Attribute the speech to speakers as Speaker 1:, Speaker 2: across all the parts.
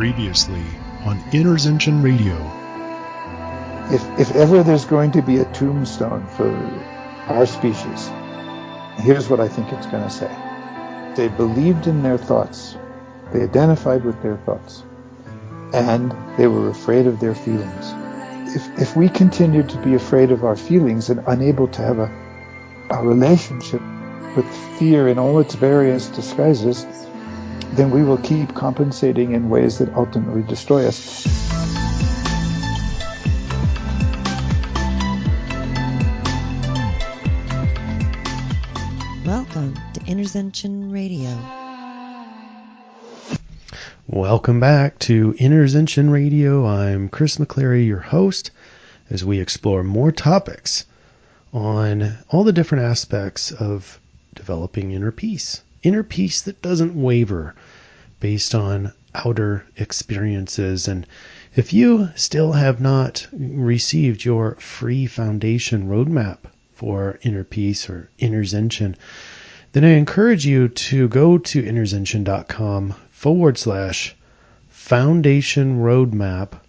Speaker 1: Previously on InnerZension Radio.
Speaker 2: If ever there's going to be a tombstone for our species, here's what I think it's going to say. They believed in their thoughts. They identified with their thoughts. And they were afraid of their feelings. If we continue to be afraid of our feelings and unable to have a relationship with fear in all its various disguises, then we will keep compensating in ways that ultimately destroy us.
Speaker 3: Welcome to InnerZension Radio.
Speaker 4: Welcome back to InnerZension Radio. I'm Chris McCleary, your host, as we explore more topics on all the different aspects of developing inner peace. Inner peace that doesn't waver based on outer experiences. And if you still have not received your free foundation roadmap for inner peace or InnerZension, then I encourage you to go to InnerZension.com/foundation roadmap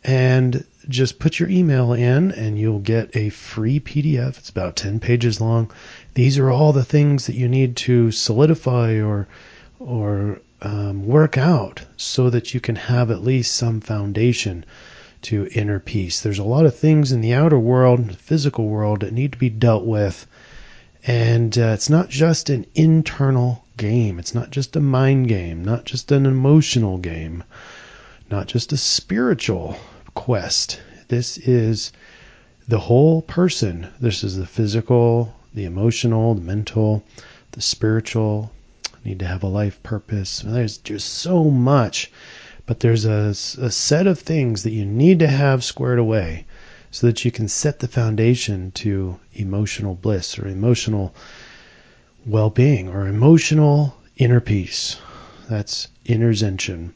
Speaker 4: and just put your email in and you'll get a free PDF. It's about 10 pages long. These are all the things that you need to solidify or work out so that you can have at least some foundation to inner peace. There's a lot of things in the outer world, the physical world, that need to be dealt with. And it's not just an internal game. It's not just a mind game, not just an emotional game, not just a spiritual quest. This is the whole person. This is the physical, the emotional, the mental, the spiritual. Need to have a life purpose. There's just so much, but there's a set of things that you need to have squared away so that you can set the foundation to emotional bliss or emotional well-being or emotional inner peace. That's InnerZension.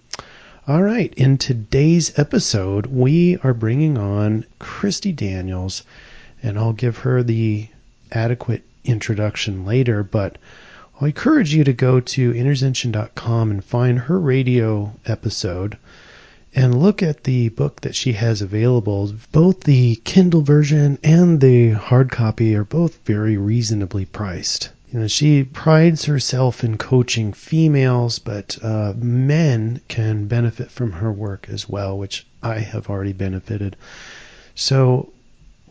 Speaker 4: All right, in today's episode, we are bringing on Christi Daniels, and I'll give her the adequate introduction later, but I'll encourage you to go to InnerZension.com and find her radio episode and look at the book that she has available. Both the Kindle version and the hard copy are both very reasonably priced. You know, she prides herself in coaching females, but men can benefit from her work as well, which I have already benefited. So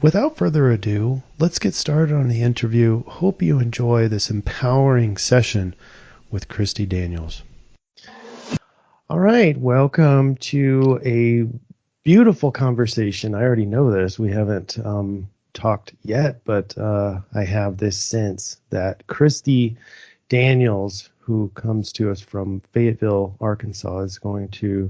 Speaker 4: without further ado, let's get started on the interview. Hope you enjoy this empowering session with Christi Daniels. All right, welcome to a beautiful conversation. I already know this. We haven't talked yet, but I have this sense that Christi Daniels, who comes to us from Fayetteville, Arkansas, is going to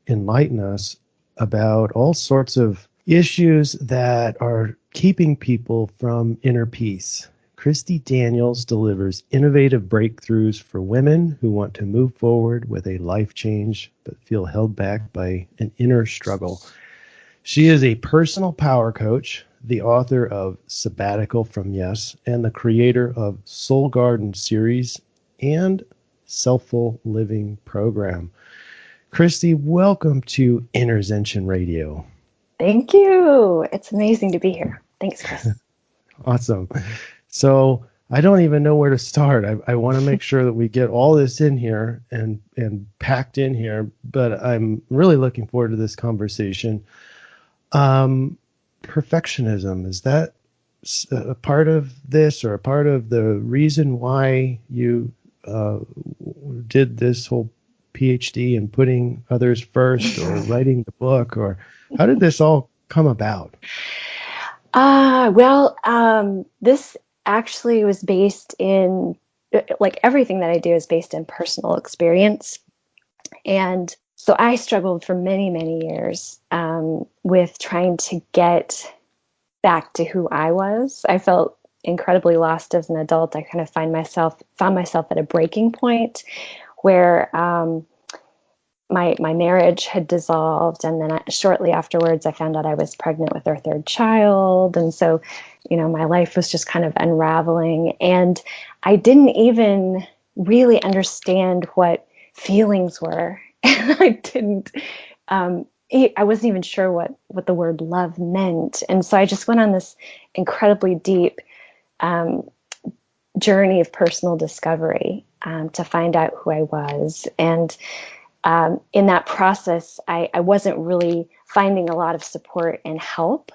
Speaker 4: enlighten us about all sorts of issues that are keeping people from inner peace. Christi Daniels delivers innovative breakthroughs for women who want to move forward with a life change but feel held back by an inner struggle. She is a personal power coach, the author of Sabbatical From Yes, and the creator of Soul Garden series and Selffull living program. Christi, welcome to InnerZension Radio.
Speaker 5: Thank you. It's amazing to be here. Thanks, Chris.
Speaker 4: Awesome. So I don't even know where to start. I want to make sure that we get all this in here and packed in here, but I'm really looking forward to this conversation. Perfectionism, is that a part of this or a part of the reason why you did this whole PhD and putting others first or writing the book, or how did this all come about?
Speaker 5: This actually was based in, like everything that I do is based in personal experience. And so I struggled for many, many years with trying to get back to who I was. I felt incredibly lost as an adult. I kind of found myself at a breaking point where my marriage had dissolved, and then shortly afterwards I found out I was pregnant with our third child. And so, my life was just kind of unraveling, and I didn't even really understand what feelings were. And I wasn't even sure what the word love meant. And so I just went on this incredibly deep journey of personal discovery to find out who I was. And in that process, I wasn't really finding a lot of support and help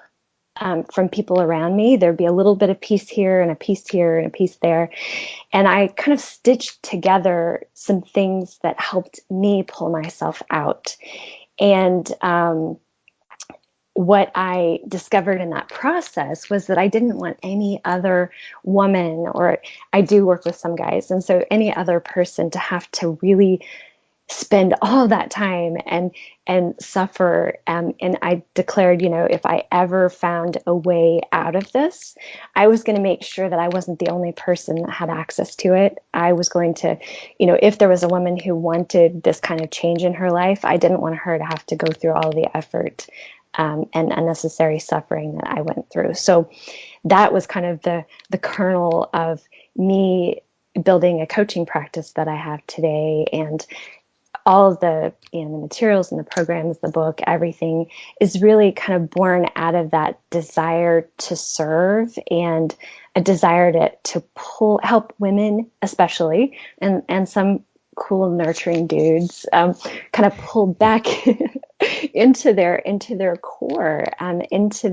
Speaker 5: from people around me. There'd be a little bit of peace here and a piece here and a piece there. And I kind of stitched together some things that helped me pull myself out. And what I discovered in that process was that I didn't want any other woman, or I do work with some guys, and so any other person to have to really spend all that time and suffer. And I declared, if I ever found a way out of this, I was going to make sure that I wasn't the only person that had access to it. I was going to, if there was a woman who wanted this kind of change in her life, I didn't want her to have to go through all the effort and unnecessary suffering that I went through. So that was kind of the kernel of me building a coaching practice that I have today. And all of the materials and the programs, the book, everything is really kind of born out of that desire to serve and a desire to help women, especially, and some cool nurturing dudes, kind of pull back into their core, into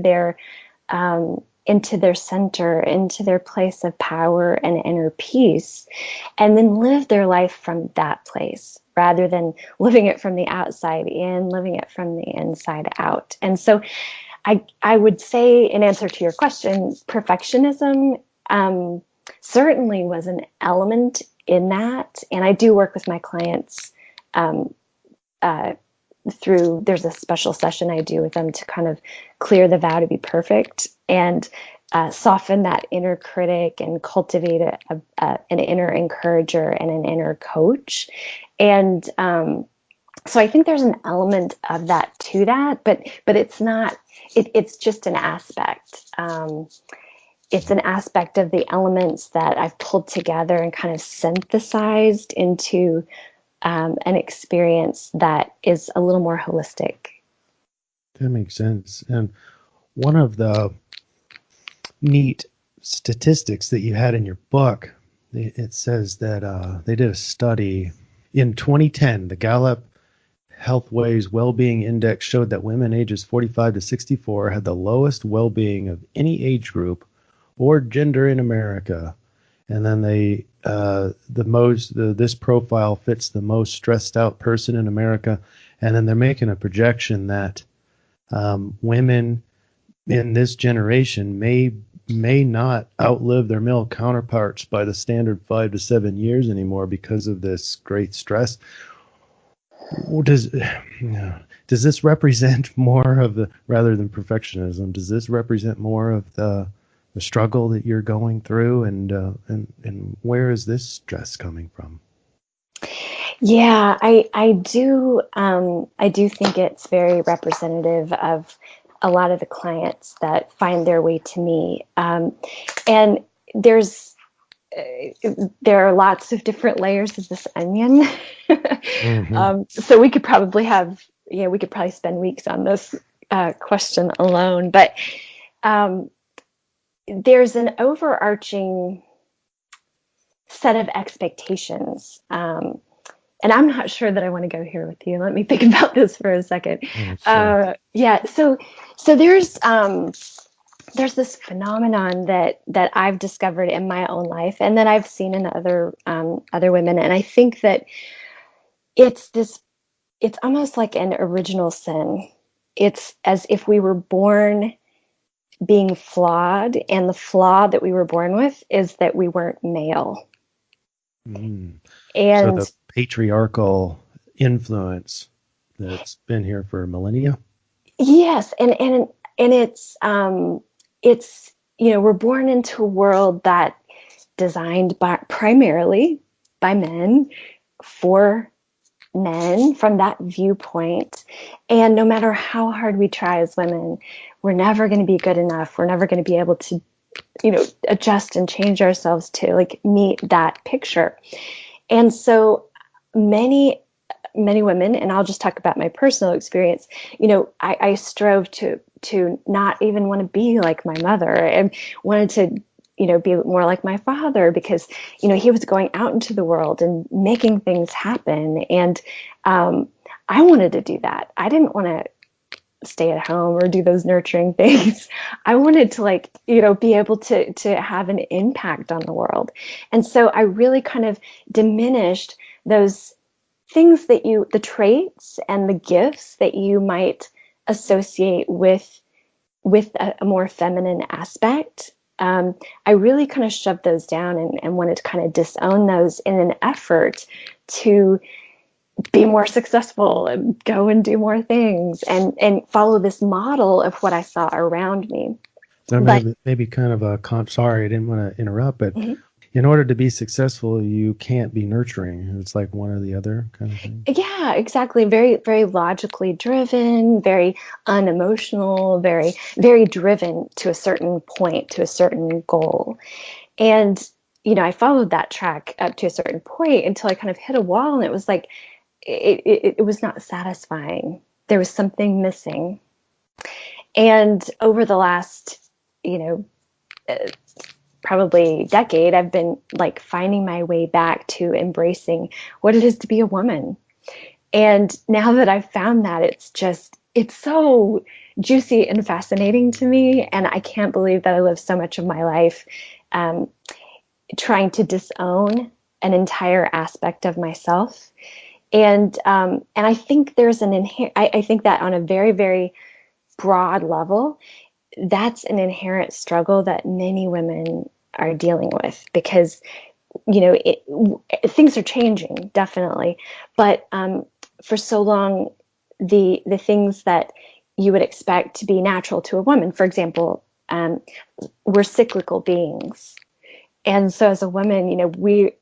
Speaker 5: their center, into their place of power and inner peace, and then live their life from that place rather than living it from the outside in, living it from the inside out. And so I would say, in answer to your question, perfectionism certainly was an element in that. And I do work with my clients there's a special session I do with them to kind of clear the vow to be perfect and soften that inner critic and cultivate an inner encourager and an inner coach. And so I think there's an element of that to that, but it's not, it's just an aspect. It's an aspect of the elements that I've pulled together and kind of synthesized into an experience that is a little more holistic.
Speaker 4: That makes sense. And one of the neat statistics that you had in your book, it says that they did a study in 2010. The Gallup Healthways Wellbeing Index showed that women ages 45 to 64 had the lowest well-being of any age group or gender in America. And then this profile fits the most stressed out person in America. And then they're making a projection that women in this generation may not outlive their male counterparts by the standard 5 to 7 years anymore because of this great stress. Does this represent more of the, rather than perfectionism, does this represent more of the struggle that you're going through, and where is this stress coming from?
Speaker 5: Yeah, I do think it's very representative of a lot of the clients that find their way to me. And there are lots of different layers of this onion. Mm-hmm. So we could probably spend weeks on this question alone, but there's an overarching set of expectations. And I'm not sure that I want to go here with you. Let me think about this for a second. Sure. So there's this phenomenon that I've discovered in my own life and that I've seen in other women. And I think that it's almost like an original sin. It's as if we were born being flawed, and the flaw that we were born with is that we weren't male.
Speaker 4: Mm.
Speaker 5: And
Speaker 4: so the patriarchal influence that's been here for millennia.
Speaker 5: Yes, and it's we're born into a world that designed primarily by men for men from that viewpoint, and no matter how hard we try as women, we're never going to be good enough. We're never going to be able to adjust and change ourselves to meet that picture. And so many many women, and I'll just talk about my personal experience, I strove to not even want to be like my mother, and wanted to, be more like my father, because, he was going out into the world and making things happen. And I wanted to do that. I didn't want to stay at home or do those nurturing things. I wanted to be able to have an impact on the world. And so I really kind of diminished those things the traits and the gifts that you might associate with a more feminine aspect. I really kind of shoved those down and wanted to kind of disown those in an effort to be more successful and go and do more things and follow this model of what I saw around me.
Speaker 4: So maybe kind of sorry, I didn't want to interrupt, but in order to be successful, you can't be nurturing. It's like one or the other kind of thing.
Speaker 5: Yeah, exactly. Very, very logically driven, very unemotional, very, very driven to a certain point, to a certain goal. And, I followed that track up to a certain point until I kind of hit a wall, and it was like, it was not satisfying. There was something missing. And over the last, probably decade, I've been finding my way back to embracing what it is to be a woman. And now that I've found that, it's so juicy and fascinating to me. And I can't believe that I lived so much of my life trying to disown an entire aspect of myself. And I think there's I think that on a very, very broad level, that's an inherent struggle that many women are dealing with, because, things are changing, definitely. But for so long, the things that you would expect to be natural to a woman, for example, we're cyclical beings. And so as a woman,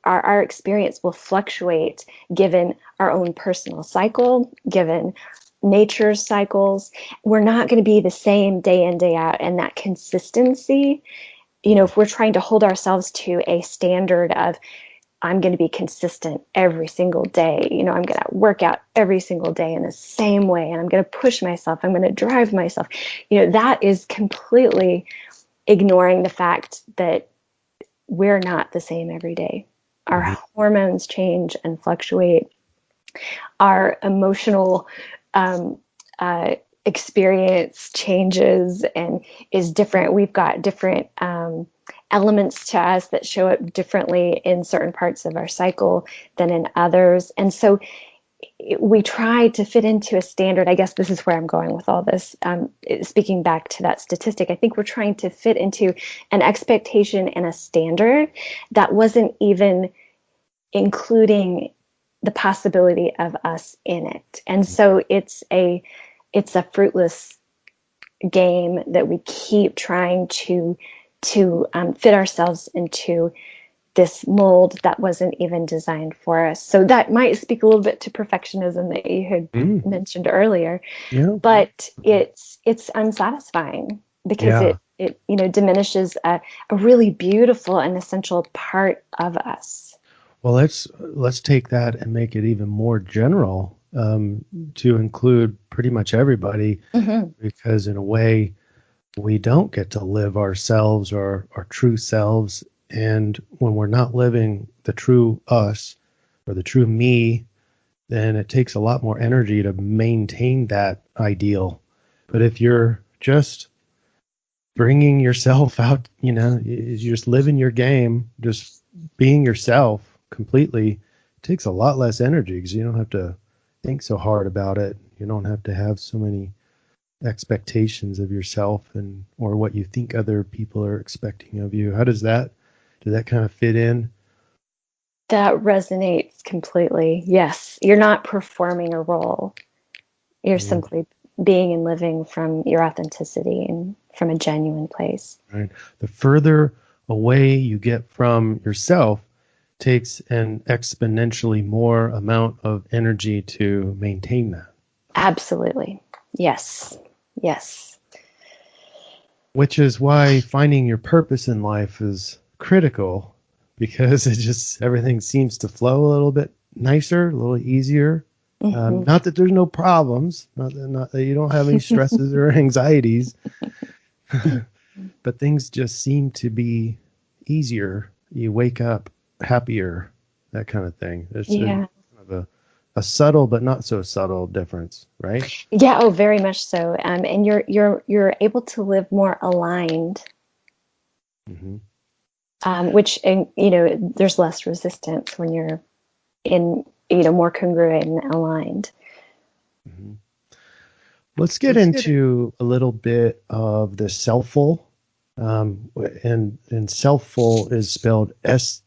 Speaker 5: our experience will fluctuate given our own personal cycle, given nature's cycles. We're not going to be the same day in, day out. And that consistency, if we're trying to hold ourselves to a standard of, I'm going to be consistent every single day, I'm going to work out every single day in the same way, and I'm going to push myself, I'm going to drive myself, that is completely ignoring the fact that we're not the same every day. Our hormones change and fluctuate. Our emotional experience changes and is different. We've got different elements to us that show up differently in certain parts of our cycle than in others. And so we try to fit into a standard. I guess this is where I'm going with all this. Speaking back to that statistic, I think we're trying to fit into an expectation and a standard that wasn't even including the possibility of us in it. And so it's a fruitless game that we keep trying to fit ourselves into this mold that wasn't even designed for us. So that might speak a little bit to perfectionism that you had mentioned earlier, but it's unsatisfying because it diminishes a really beautiful and essential part of us.
Speaker 4: Well, let's take that and make it even more general, to include pretty much everybody, because in a way we don't get to live ourselves or our true selves. And when we're not living the true us or the true me, then it takes a lot more energy to maintain that ideal. But if you're just bringing yourself out, you're just living your game, just being yourself completely, it takes a lot less energy because you don't have to think so hard about it. You don't have to have so many expectations of yourself or what you think other people are expecting of you. How does that kind of fit in?
Speaker 5: That resonates completely. Yes. You're not performing a role. You're simply being and living from your authenticity and from a genuine place.
Speaker 4: Right. The further away you get from yourself takes an exponentially more amount of energy to maintain that. Absolutely.
Speaker 5: Yes. Yes.
Speaker 4: Which is why finding your purpose in life is critical, because everything seems to flow a little bit nicer, a little easier Not that there's no problems, not that you don't have any stresses or anxieties, but things just seem to be easier. You wake up happier, that kind of thing. There's kind of a subtle but not so subtle difference, right?
Speaker 5: Yeah, oh, very much so. And you're able to live more aligned, which, there's less resistance when you're in, more congruent and aligned.
Speaker 4: Let's get into a little bit of the Selffull. And Selffull is spelled SELF-FULL,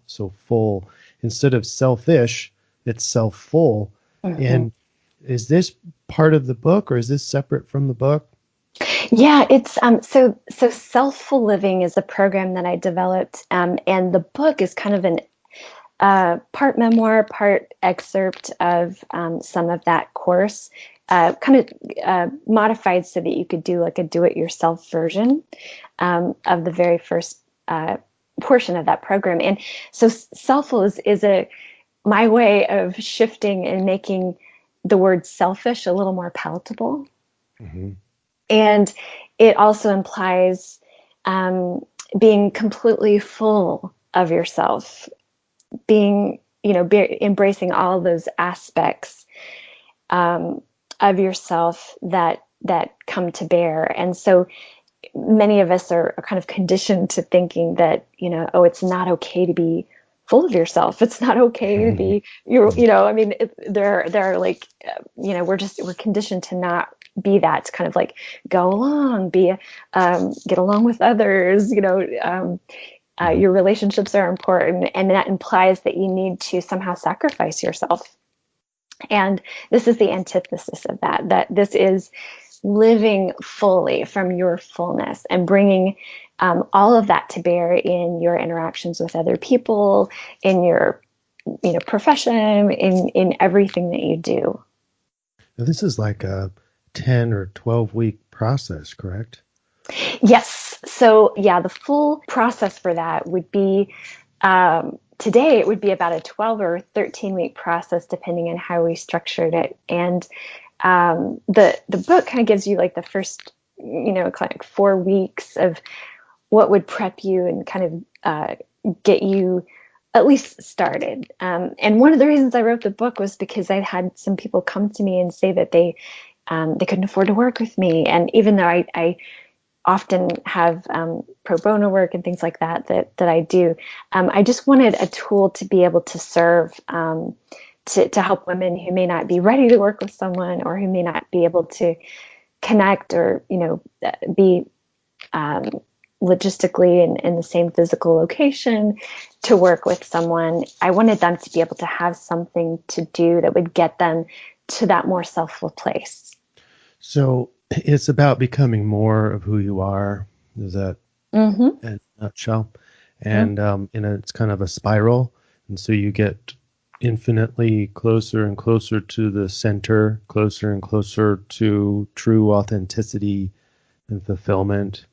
Speaker 4: so full. Instead of selfish, it's Selffull. And is this part of the book, or is this separate from the book?
Speaker 5: Yeah, it's so Selffull Living is a program that I developed, and the book is kind of an part memoir, part excerpt of some of that course, kind of modified so that you could do like a do-it-yourself version of the very first portion of that program. And so Selffull is my way of shifting and making the word selfish a little more palatable. And it also implies being completely full of yourself, being, embracing all those aspects of yourself that come to bear. And so many of us are kind of conditioned to thinking that, it's not okay to be full of yourself. It's not okay to be, there are like, we're conditioned to not be that, to kind of like go along, get along with others, your relationships are important, and that implies that you need to somehow sacrifice yourself. And this is the antithesis of that this is living fully from your fullness and bringing all of that to bear in your interactions with other people, in your profession, in everything that you do.
Speaker 4: Now, this is like a 10 or 12 week process, correct?
Speaker 5: Yes. So yeah, the full process for that would be, today it would be about a 12 or 13 week process, depending on how we structured it. And the book kind of gives you like the first, kind of 4 weeks of what would prep you and kind of get you at least started. And one of the reasons I wrote the book was because I had some people come to me and say that they couldn't afford to work with me. And even though I often have pro bono work and things like that I do, I just wanted a tool to be able to serve, to help women who may not be ready to work with someone, or who may not be able to connect, or be logistically in the same physical location to work with someone. I wanted them to be able to have something to do that would get them to that more selfful place. So
Speaker 4: it's about becoming more of who you are. Is that in a nutshell? And it's kind of a spiral. And so you get infinitely closer and closer to the center, closer and closer to true authenticity and fulfillment.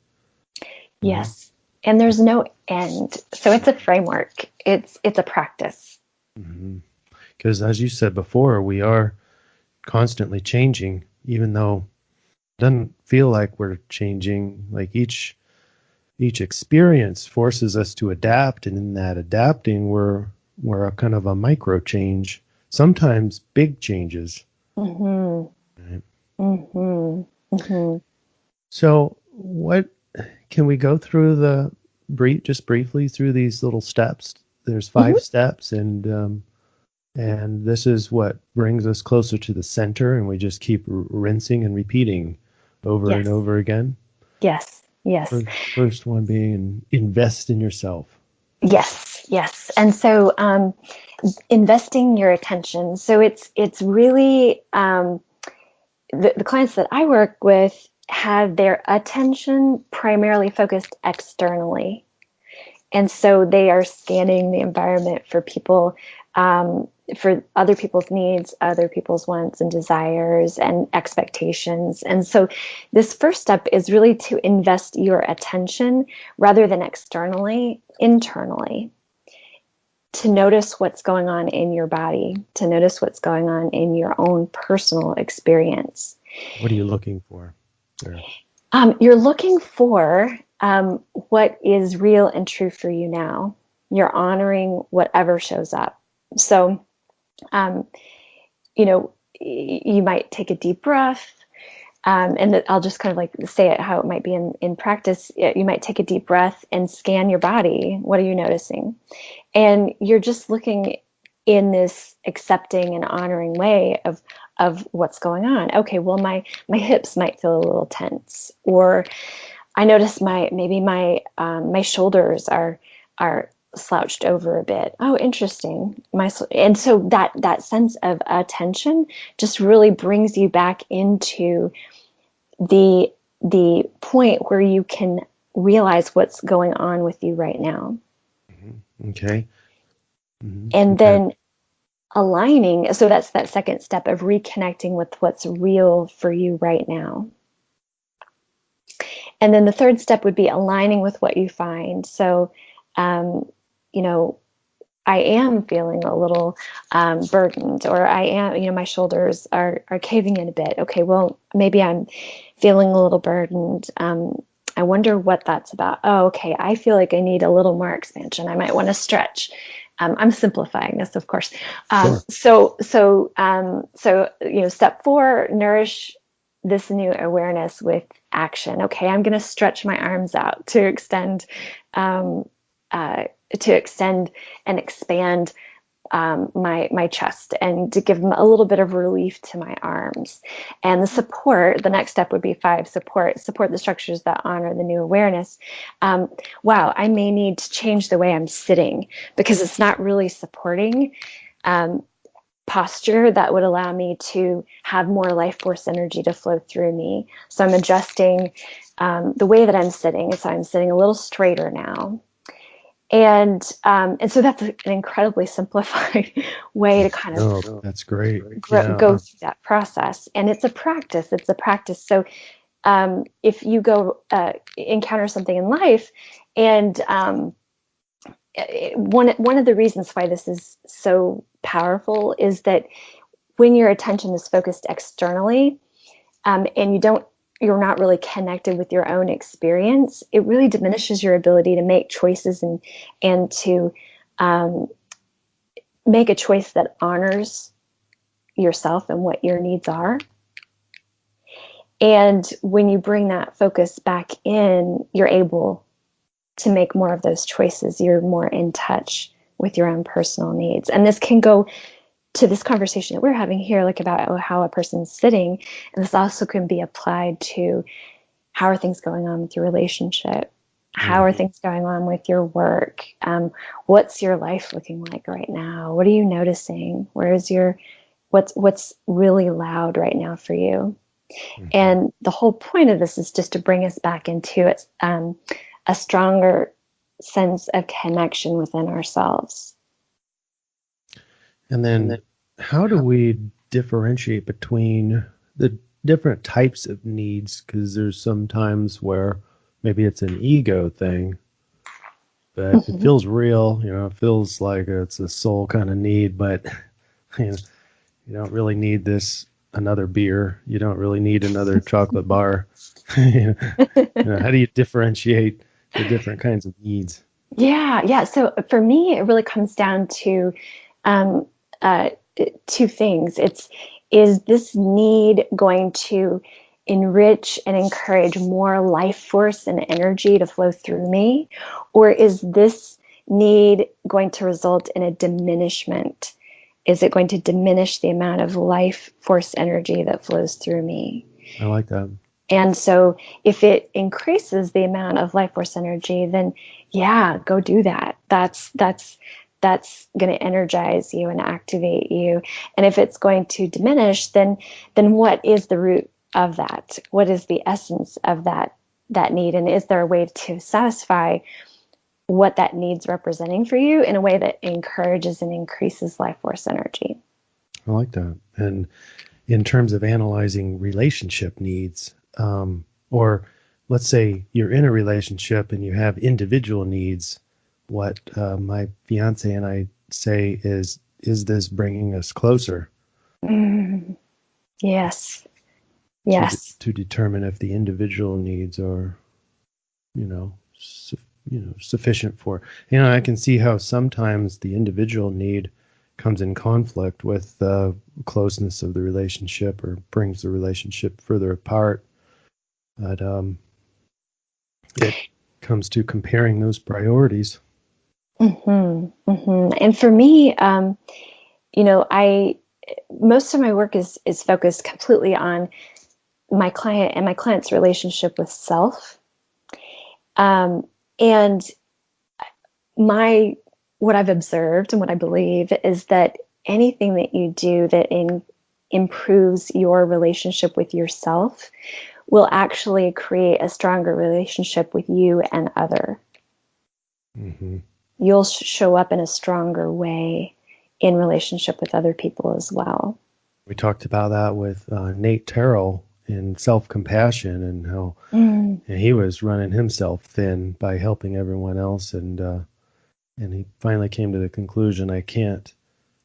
Speaker 5: Yes. And there's no end. So it's a framework. It's a practice.
Speaker 4: Because as you said before, we are constantly changing, even though it doesn't feel like we're changing. Like each experience forces us to adapt, and in that adapting, we're a kind of a micro change, sometimes big changes. Right? So what can we go through just briefly through these little steps? There's 5 steps, and this is what brings us closer to the center, and we just keep rinsing and repeating over and over again.
Speaker 5: Yes.
Speaker 4: First one being invest in yourself.
Speaker 5: Yes. And so investing your attention. So it's really the clients that I work with have their attention primarily focused externally. And so they are scanning the environment for people, for other people's needs, other people's wants and desires and expectations. And so this first step is really to invest your attention rather than externally, internally. to notice what's going on in your body, to notice what's going on in your own personal experience.
Speaker 4: What are you looking for there?
Speaker 5: You're looking for what is real and true for you now. You're honoring whatever shows up. So, you might take a deep breath. And I'll just kind of like say it how it might be in practice. You might take a deep breath and scan your body. What are you noticing? And you're just looking in this accepting and honoring way of what's going on. Okay, well, my hips might feel a little tense, or I notice my shoulders are slouched over a bit. Oh, interesting. And so that sense of attention just really brings you back into the point where you can realize what's going on with you right now.
Speaker 4: Mm-hmm. Okay. Mm-hmm.
Speaker 5: And then aligning. So that's that second step of reconnecting with what's real for you right now. And then the third step would be aligning with what you find. So, I am feeling a little burdened, or I am, my shoulders are caving in a bit. Okay, well, maybe I'm feeling a little burdened. I wonder what that's about. Oh, okay, I feel like I need a little more expansion. I might want to stretch. I'm simplifying this, of course. Sure. So, step 4, nourish this new awareness with action. Okay, I'm going to stretch my arms out to extend and expand my chest, and to give them a little bit of relief to my arms. And the next step would be 5, support the structures that honor the new awareness. Wow, I may need to change the way I'm sitting, because it's not really supporting posture that would allow me to have more life force energy to flow through me. So I'm adjusting the way that I'm sitting. So I'm sitting a little straighter now. And so that's an incredibly simplified way to kind of
Speaker 4: that's great.
Speaker 5: Go through that process. And it's a practice. So if you go encounter something in life, and one of the reasons why this is so powerful is that when your attention is focused externally, and you're not really connected with your own experience, it really diminishes your ability to make choices and to make a choice that honors yourself and what your needs are. And when you bring that focus back in, you're able to make more of those choices. You're more in touch with your own personal needs. And this can go to this conversation that we're having here, like about how a person's sitting. And this also can be applied to how are things going on with your relationship? How are things going on with your work? What's your life looking like right now? What are you noticing? What's really loud right now for you? Mm-hmm. And the whole point of this is just to bring us back into a stronger sense of connection within ourselves.
Speaker 4: And then how do we differentiate between the different types of needs? Because there's some times where maybe it's an ego thing, but it feels real, it feels like it's a soul kind of need, but you don't really need another beer. You don't really need another chocolate bar. How do you differentiate the different kinds of needs?
Speaker 5: Yeah. So for me, it really comes down to 2 things. Is this need going to enrich and encourage more life force and energy to flow through me? Or is this need going to result in a diminishment? Is it going to diminish the amount of life force energy that flows through me?
Speaker 4: I like that.
Speaker 5: And so if it increases the amount of life force energy, then yeah, go do that. That's going to energize you and activate you. And if it's going to diminish, then what is the root of that? What is the essence of that need? And is there a way to satisfy what that need's representing for you in a way that encourages and increases life force energy?
Speaker 4: I like that. And in terms of analyzing relationship needs, or let's say you're in a relationship and you have individual needs. What my fiance and I say is this bringing us closer?
Speaker 5: Yes. Yes.
Speaker 4: To determine if the individual needs are, sufficient for. I can see how sometimes the individual need comes in conflict with the closeness of the relationship, or brings the relationship further apart. But it comes to comparing those priorities.
Speaker 5: And for me, most of my work is focused completely on my client and my client's relationship with self. And what I've observed and what I believe is that anything that you do that improves your relationship with yourself will actually create a stronger relationship with you and other. Mm-hmm. You'll show up in a stronger way in relationship with other people as well.
Speaker 4: We talked about that with Nate Terrell in Self-Compassion, and how he was running himself thin by helping everyone else, and he finally came to the conclusion, I can't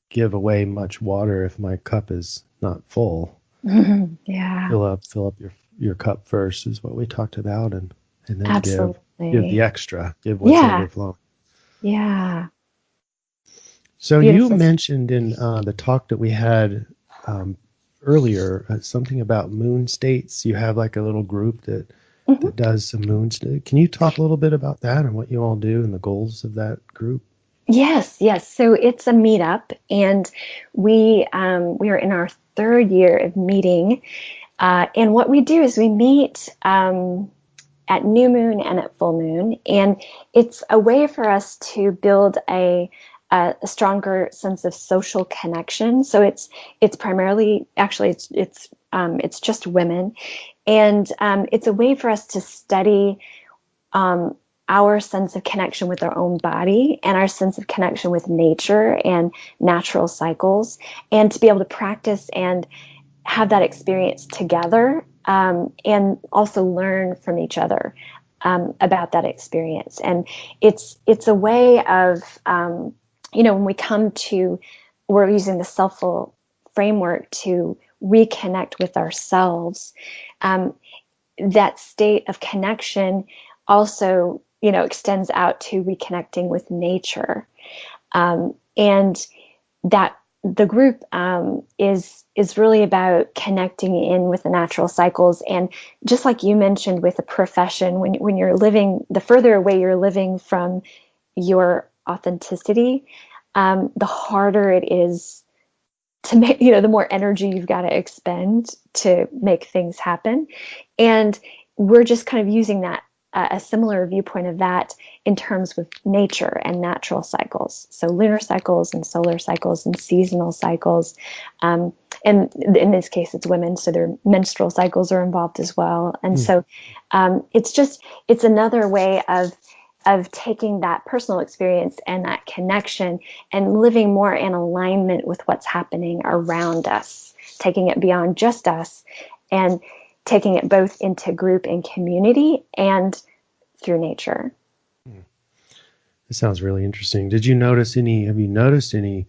Speaker 4: give away much water if my cup is not full.
Speaker 5: Yeah.
Speaker 4: Fill up your cup first is what we talked about, and then
Speaker 5: Absolutely.
Speaker 4: give the extra, give what's overflowing.
Speaker 5: Yeah.
Speaker 4: So Beautiful. You mentioned in the talk that we had earlier something about moon states. You have like a little group that does some moon states. Can you talk a little bit about that and what you all do and the goals of that group?
Speaker 5: Yes. So it's a meetup, and we are in our third year of meeting. And what we do is we meet at new moon and at full moon, and it's a way for us to build a stronger sense of social connection. So it's primarily, actually, it's just women, and it's a way for us to study our sense of connection with our own body and our sense of connection with nature and natural cycles, and to be able to practice and have that experience together, and also learn from each other about that experience. And it's a way of, when we come to, we're using the Selffull framework to reconnect with ourselves. That state of connection also, extends out to reconnecting with nature. And that the group is really about connecting in with the natural cycles. And just like you mentioned with a profession, when you're living, the further away you're living from your authenticity, the harder it is to make, the more energy you've got to expend to make things happen. And we're just kind of using that, a similar viewpoint of that in terms with nature and natural cycles. So lunar cycles and solar cycles and seasonal cycles. And in this case, it's women, so their menstrual cycles are involved as well. And so it's another way of taking that personal experience and that connection and living more in alignment with what's happening around us, taking it beyond just us and taking it both into group and community and through nature.
Speaker 4: It sounds really interesting. Have you noticed any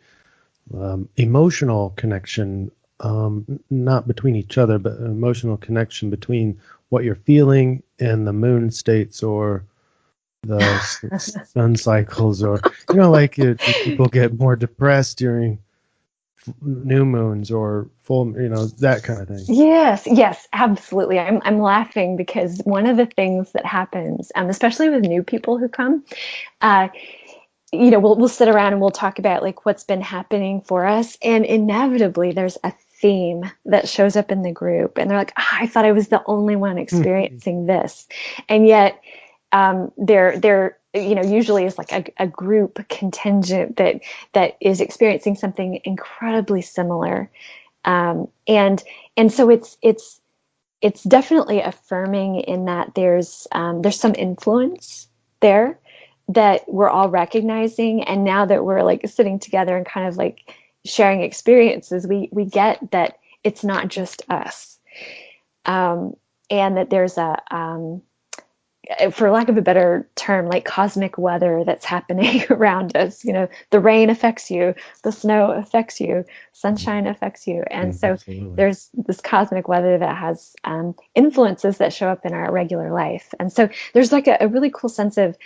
Speaker 4: emotional connection, not between each other, but emotional connection between what you're feeling and the moon states or the sun cycles, or, do people get more depressed during new moons or full, that kind of thing?
Speaker 5: Yes, absolutely. I'm laughing because one of the things that happens, especially with new people who come, we'll sit around and we'll talk about like what's been happening for us, and inevitably there's a theme that shows up in the group, and they're like, I thought I was the only one experiencing this, and yet there usually is like a group contingent that is experiencing something incredibly similar, and so it's definitely affirming in that there's some influence there that we're all recognizing, and now that we're like sitting together and kind of like sharing experiences, we get that it's not just us, and that there's for lack of a better term, like cosmic weather that's happening around us. The rain affects you, the snow affects you, sunshine affects you. And so
Speaker 4: Absolutely.
Speaker 5: there's this cosmic weather that has influences that show up in our regular life. And so there's like a really cool sense of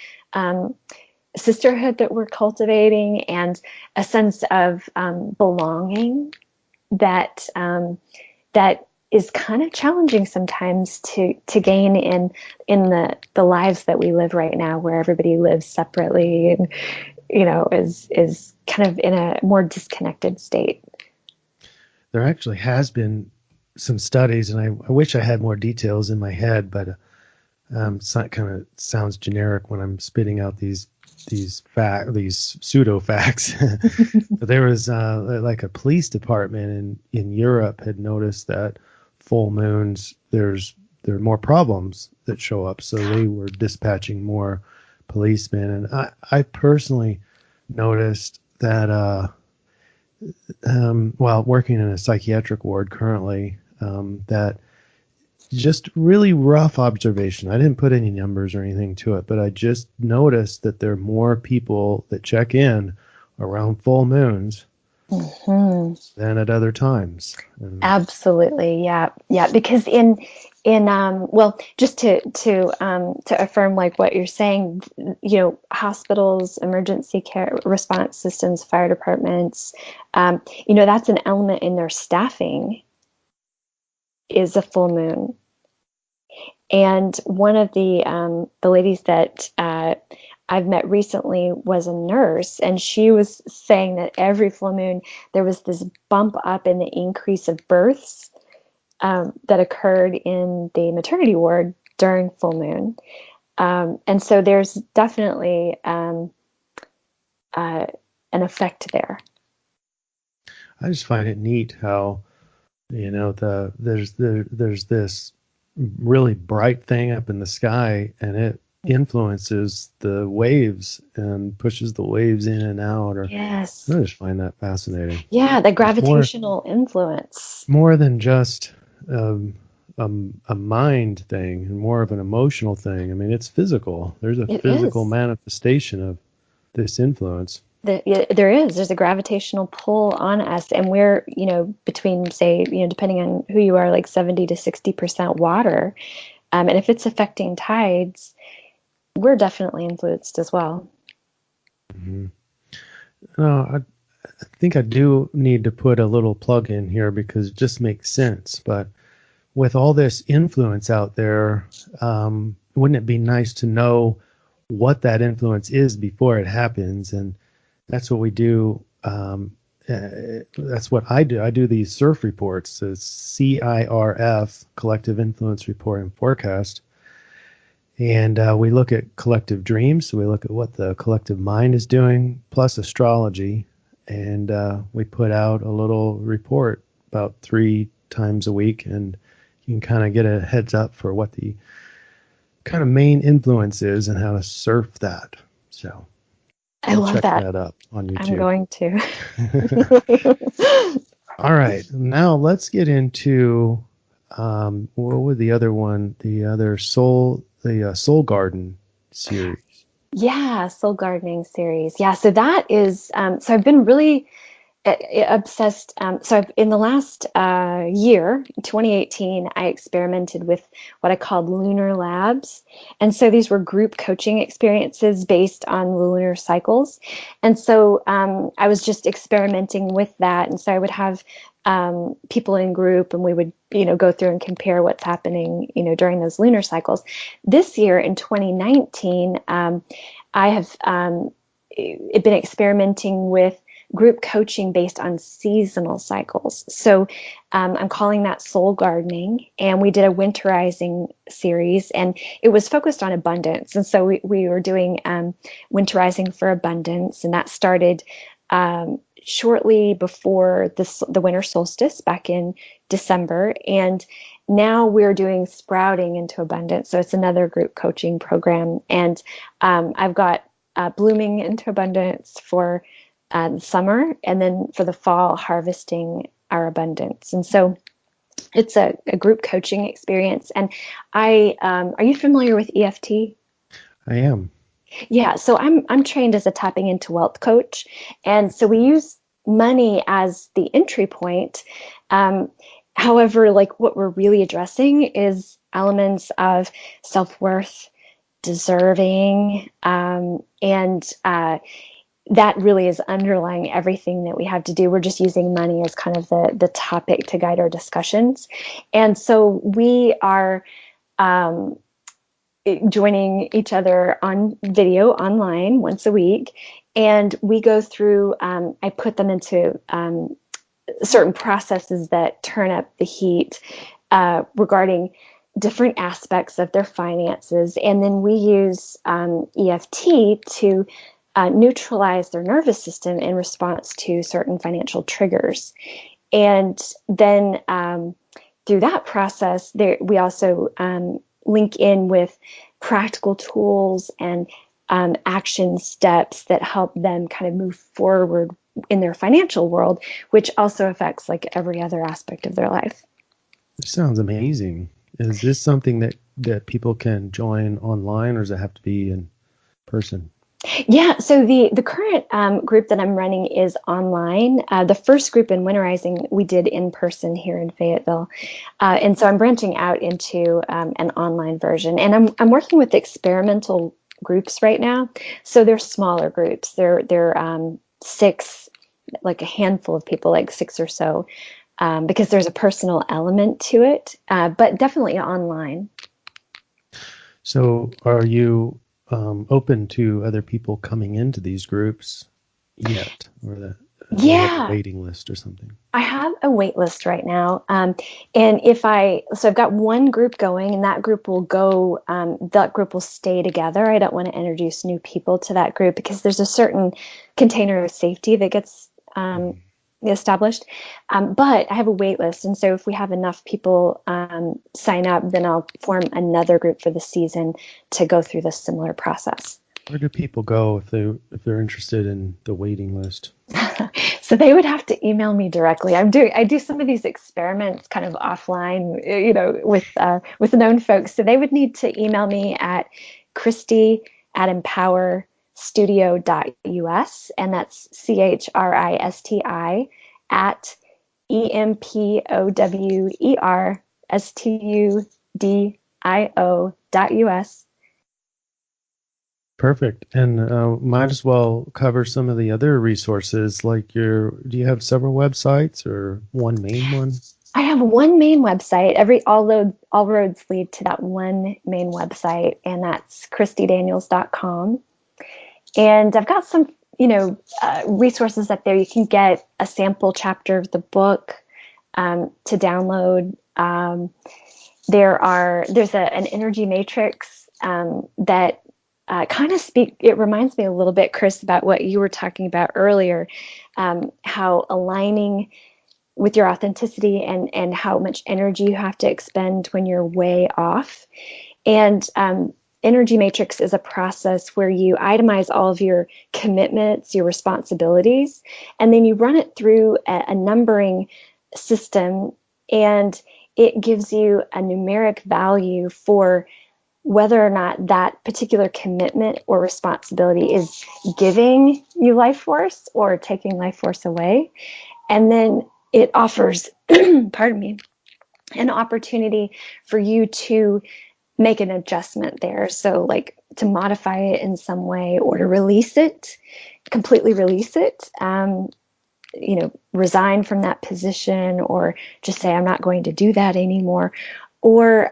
Speaker 5: sisterhood that we're cultivating, and a sense of belonging that that is kind of challenging sometimes to gain in the lives that we live right now, where everybody lives separately and is kind of in a more disconnected state.
Speaker 4: There actually has been some studies, and I wish I had more details in my head, but it's not, kind of sounds generic when I'm spitting out these pseudo facts. But there was like a police department in Europe had noticed that full moons, there are more problems that show up, so they were dispatching more policemen. And I personally noticed that while working in a psychiatric ward currently, that just really rough observation. I didn't put any numbers or anything to it, but I just noticed that there are more people that check in around full moons than at other times.
Speaker 5: Absolutely, yeah, because in well, just to affirm like what you're saying, hospitals, emergency care response systems, fire departments, that's an element in their staffing, is a full moon. And one of the ladies that I've met recently was a nurse, and she was saying that every full moon there was this bump up in the increase of births that occurred in the maternity ward during full moon. And so there's definitely an effect there.
Speaker 4: I just find it neat how there's this really bright thing up in the sky, and it influences the waves and pushes the waves in and out.
Speaker 5: Yes.
Speaker 4: I just find that fascinating.
Speaker 5: Yeah, the gravitational influence.
Speaker 4: More than just a mind thing, and more of an emotional thing. I mean, it's physical. There's a physical manifestation of this influence.
Speaker 5: There's a gravitational pull on us, and we're between, say, depending on who you are, like 70 to 60% water, and if it's affecting tides, we're definitely influenced as well.
Speaker 4: Mm-hmm. No, I think I do need to put a little plug in here, because it just makes sense. But with all this influence out there, wouldn't it be nice to know what that influence is before it happens? And that's what we do. That's what I do. I do these SIRF reports, the CIRF, Collective Influence Report and Forecast. And we look at collective dreams. So we look at what the collective mind is doing, plus astrology. And we put out a little report about 3 times a week. And you can kind of get a heads up for what the kind of main influence is and how to surf that. So
Speaker 5: I love
Speaker 4: check
Speaker 5: that.
Speaker 4: that up on YouTube.
Speaker 5: I'm going to.
Speaker 4: All right. Now let's get into what was the other one? The other Soul Garden series.
Speaker 5: Yeah, Soul Gardening series. Yeah, so that is, so I've been really obsessed. So in the last year, 2018, I experimented with what I called lunar labs. And so these were group coaching experiences based on lunar cycles. And so I was just experimenting with that. And so I would have people in group, and we would, go through and compare what's happening, during those lunar cycles. This year in 2019, I have been experimenting with group coaching based on seasonal cycles. So I'm calling that Soul Gardening. And we did a winterizing series, and it was focused on abundance. And so we were doing winterizing for abundance, and that started shortly before the winter solstice back in December. And now we're doing sprouting into abundance. So it's another group coaching program. And I've got blooming into abundance for the summer, and then for the fall, harvesting our abundance. And so it's a group coaching experience. And are you familiar with EFT?
Speaker 4: I am.
Speaker 5: Yeah, so I'm trained as a tapping into wealth coach, and so we use money as the entry point. However, like what we're really addressing is elements of self-worth, deserving, and that really is underlying everything that we have to do. We're just using money as kind of the topic to guide our discussions, and so we are. Joining each other on video online once a week, and we go through. I put them into certain processes that turn up the heat regarding different aspects of their finances, and then we use EFT to neutralize their nervous system in response to certain financial triggers, and then through that process, we also link in with practical tools and action steps that help them kind of move forward in their financial world, which also affects like every other aspect of their life.
Speaker 4: This sounds amazing. Is this something that people can join online, or does it have to be in person?
Speaker 5: Yeah, so the current group that I'm running is online. The first group in Winterizing we did in person here in Fayetteville, and so I'm branching out into an online version. And I'm working with experimental groups right now. So they're smaller groups. They're 6, like a handful of people, like 6 or so, because there's a personal element to it, but definitely online.
Speaker 4: So are you open to other people coming into these groups yet, or that you have a waiting list or something?
Speaker 5: I have a wait list right now, and so I've got one group going, and that group will go. That group will stay together. I don't want to introduce new people to that group because there's a certain container of safety that gets established. But I have a wait list, and so if we have enough people sign up, then I'll form another group for the season to go through this similar process.
Speaker 4: Where do people go if they're interested in the waiting list?
Speaker 5: So they would have to email me directly. I do some of these experiments kind of offline, with known folks. So they would need to email me at Christi@empowerstudio.us, and that's CHRISTI at EMPOWERSTUDIO.us.
Speaker 4: Perfect. And might as well cover some of the other resources. Like do you have several websites or one main one?
Speaker 5: I have one main website. All roads lead to that one main website, and that's ChristiDaniels.com. And I've got some, resources up there. You can get a sample chapter of the book to download. There's an energy matrix that kind of it reminds me a little bit, Chris, about what you were talking about earlier, how aligning with your authenticity and how much energy you have to expend when you're way off. And energy matrix is a process where you itemize all of your commitments, your responsibilities, and then you run it through a numbering system, and it gives you a numeric value for whether or not that particular commitment or responsibility is giving you life force or taking life force away. And then it offers, pardon me, an opportunity for you to make an adjustment there. So like to modify it in some way, or to release it, completely release it, resign from that position, or just say, I'm not going to do that anymore, or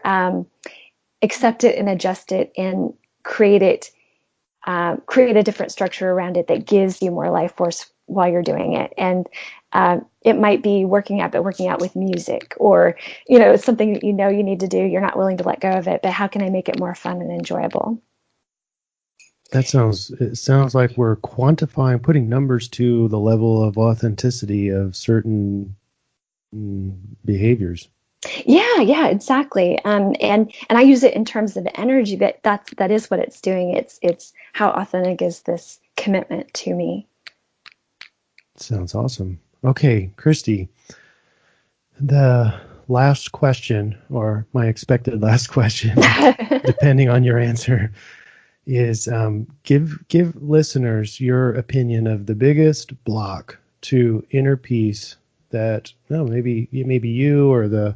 Speaker 5: accept it and adjust it and create a different structure around it that gives you more life force while you're doing it. And it might be working out with music, or something that you need to do. You're not willing to let go of it, but how can I make it more fun and enjoyable?
Speaker 4: It sounds like we're quantifying, putting numbers to the level of authenticity of certain behaviors.
Speaker 5: Yeah, exactly. And I use it in terms of energy, but that is what it's doing. It's how authentic is this commitment to me.
Speaker 4: Sounds awesome. Okay, Christi, the last question, or my expected last question, depending on your answer, is give listeners your opinion of the biggest block to inner peace that maybe you or the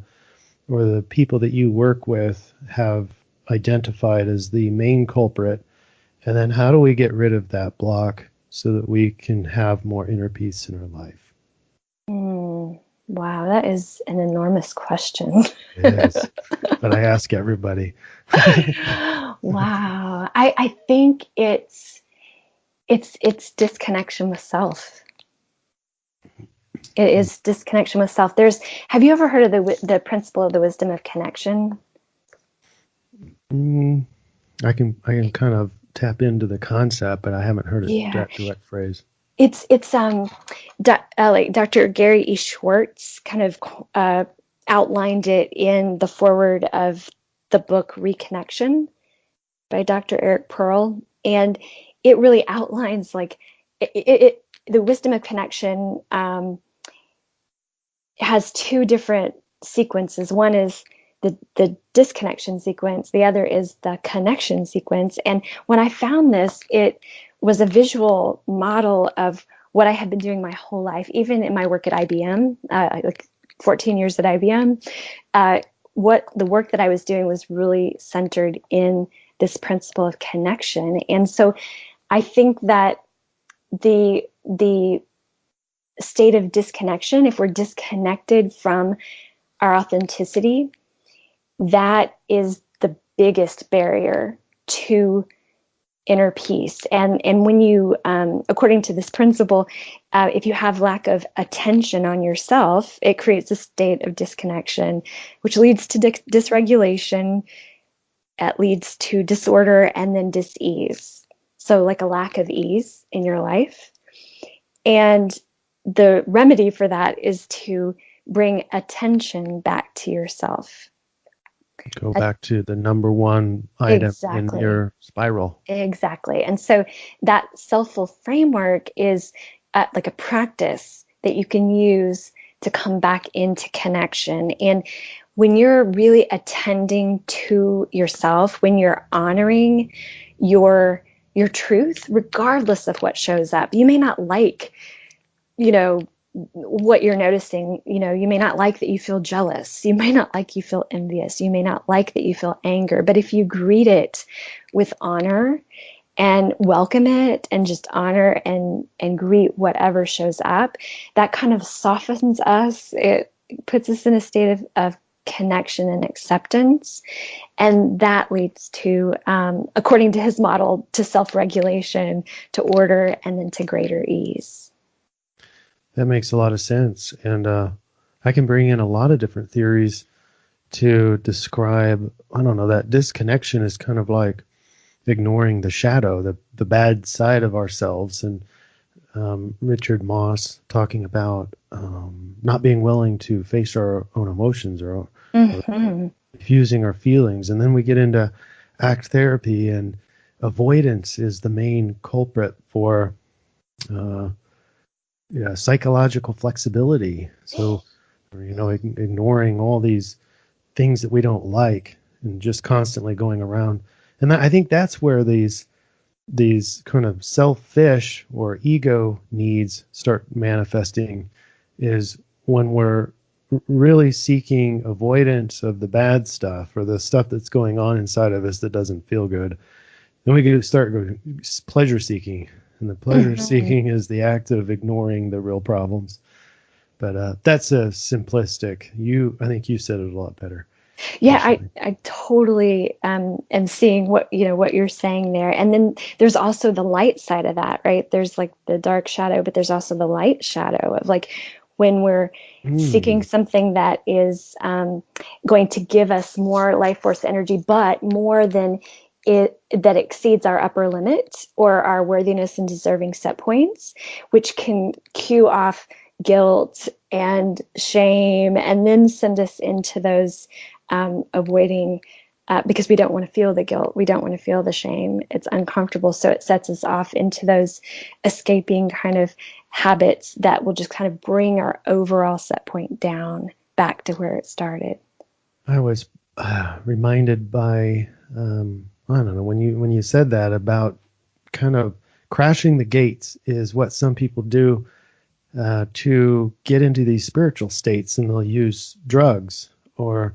Speaker 4: people that you work with have identified as the main culprit, and then how do we get rid of that block so that we can have more inner peace in our life?
Speaker 5: Wow, that is an enormous question.
Speaker 4: It is, but I ask everybody.
Speaker 5: Wow, I think it's disconnection with self. It is disconnection with self. Have you ever heard of the principle of the wisdom of connection?
Speaker 4: I can kind of tap into the concept, but I haven't heard that direct phrase.
Speaker 5: It's like Dr. Gary E. Schwartz kind of outlined it in the foreword of the book Reconnection by Dr. Eric Pearl, and it really outlines like the wisdom of connection has two different sequences. One is the disconnection sequence. The other is the connection sequence. And when I found this, it was a visual model of what I had been doing my whole life, even in my work at IBM, like 14 years at IBM. What the work that I was doing was really centered in this principle of connection. And so I think that the state of disconnection, if we're disconnected from our authenticity, that is the biggest barrier to inner peace. And when you, according to this principle, if you have lack of attention on yourself, it creates a state of disconnection, which leads to dysregulation. It leads to disorder and then dis-ease. So like a lack of ease in your life. And the remedy for that is to bring attention back to yourself.
Speaker 4: Go back to the number one item in your spiral.
Speaker 5: Exactly. And so that Selffull framework is like a practice that you can use to come back into connection. And when you're really attending to yourself, when you're honoring your truth, regardless of what shows up, you may not like, what you're noticing. You may not like that you feel jealous. You may not like you feel envious. You may not like that you feel anger. But if you greet it with honor and welcome it and just honor and greet whatever shows up, that kind of softens us. It puts us in a state of connection and acceptance. And that leads to, according to his model, to self-regulation, to order, and then to greater ease.
Speaker 4: That makes a lot of sense. And I can bring in a lot of different theories to describe, that disconnection is kind of like ignoring the shadow, the bad side of ourselves. And Richard Moss talking about not being willing to face our own emotions or diffusing our feelings. And then we get into ACT therapy, and avoidance is the main culprit for psychological flexibility. So, ignoring all these things that we don't like and just constantly going around. And I think that's where these kind of selfish or ego needs start manifesting, is when we're really seeking avoidance of the bad stuff or the stuff that's going on inside of us that doesn't feel good. Then we can start pleasure seeking. And the pleasure seeking is the act of ignoring the real problems. But that's a simplistic. I think you said it a lot better.
Speaker 5: Yeah, I totally am seeing what you're saying there. And then there's also the light side of that, right? There's like the dark shadow, but there's also the light shadow of like when we're seeking something that is going to give us more life force energy, but more than that exceeds our upper limit or our worthiness and deserving set points, which can cue off guilt and shame and then send us into those avoiding because we don't want to feel the guilt. We don't want to feel the shame. It's uncomfortable. So it sets us off into those escaping kind of habits that will just kind of bring our overall set point down back to where it started.
Speaker 4: I was reminded by I don't know, when you said that about kind of crashing the gates is what some people do to get into these spiritual states, and they'll use drugs or,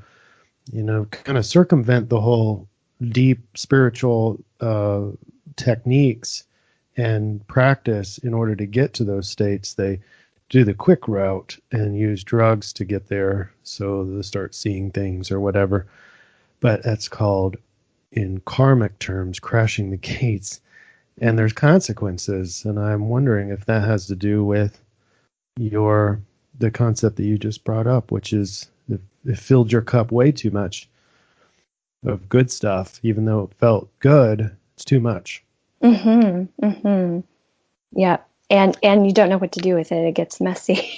Speaker 4: kind of circumvent the whole deep spiritual techniques and practice in order to get to those states. They do the quick route and use drugs to get there, so they'll start seeing things or whatever. But that's called, in karmic terms, crashing the gates. And there's consequences. And I'm wondering if that has to do with the concept that you just brought up, which is it filled your cup way too much of good stuff. Even though it felt good, it's too much.
Speaker 5: Yeah. And you don't know what to do with it. It gets messy.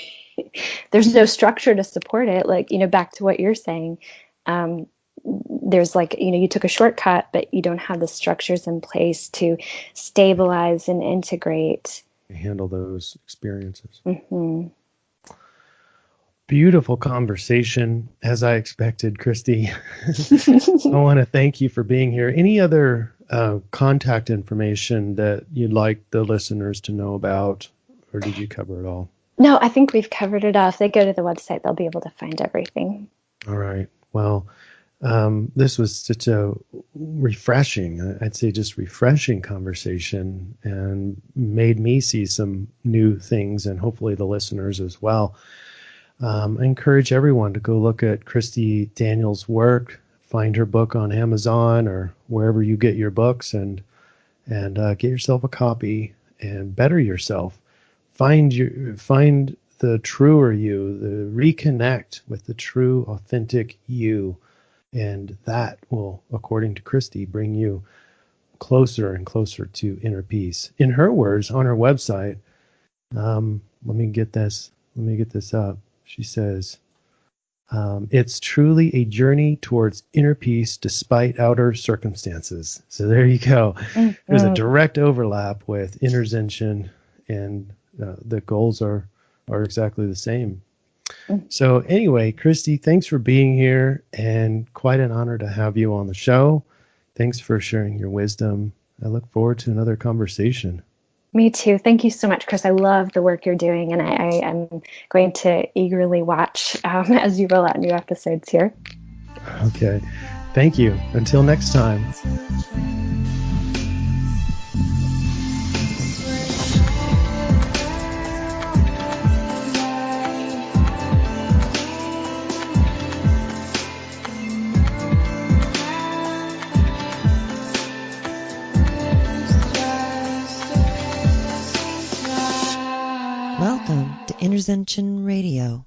Speaker 5: There's no structure to support it. Like, back to what you're saying. There's you took a shortcut, but you don't have the structures in place to stabilize and integrate.
Speaker 4: Handle those experiences. Beautiful conversation, as I expected, Christi. I want to thank you for being here. Any other contact information that you'd like the listeners to know about, or did you cover it all?
Speaker 5: No, I think we've covered it all. If they go to the website, they'll be able to find everything.
Speaker 4: All right. Well, this was such a refreshing, I'd say just refreshing conversation, and made me see some new things, and hopefully the listeners as well. I encourage everyone to go look at Christi Daniels' work, find her book on Amazon or wherever you get your books, and get yourself a copy and better yourself. Find the truer you, reconnect with the true, authentic you. And that will, according to Christi, bring you closer and closer to inner peace. In her words, on her website, let me get this up. She says, it's truly a journey towards inner peace despite outer circumstances. So there you go. There's a direct overlap with InnerZension, and the goals are exactly the same. So anyway, Christi, thanks for being here, and quite an honor to have you on the show. Thanks for sharing your wisdom. I look forward to another conversation.
Speaker 5: Me too. Thank you so much, Chris. I love the work you're doing, and I am going to eagerly watch as you roll out new episodes here.
Speaker 4: Okay. Thank you. Until next time.
Speaker 3: Welcome to InnerZension Radio.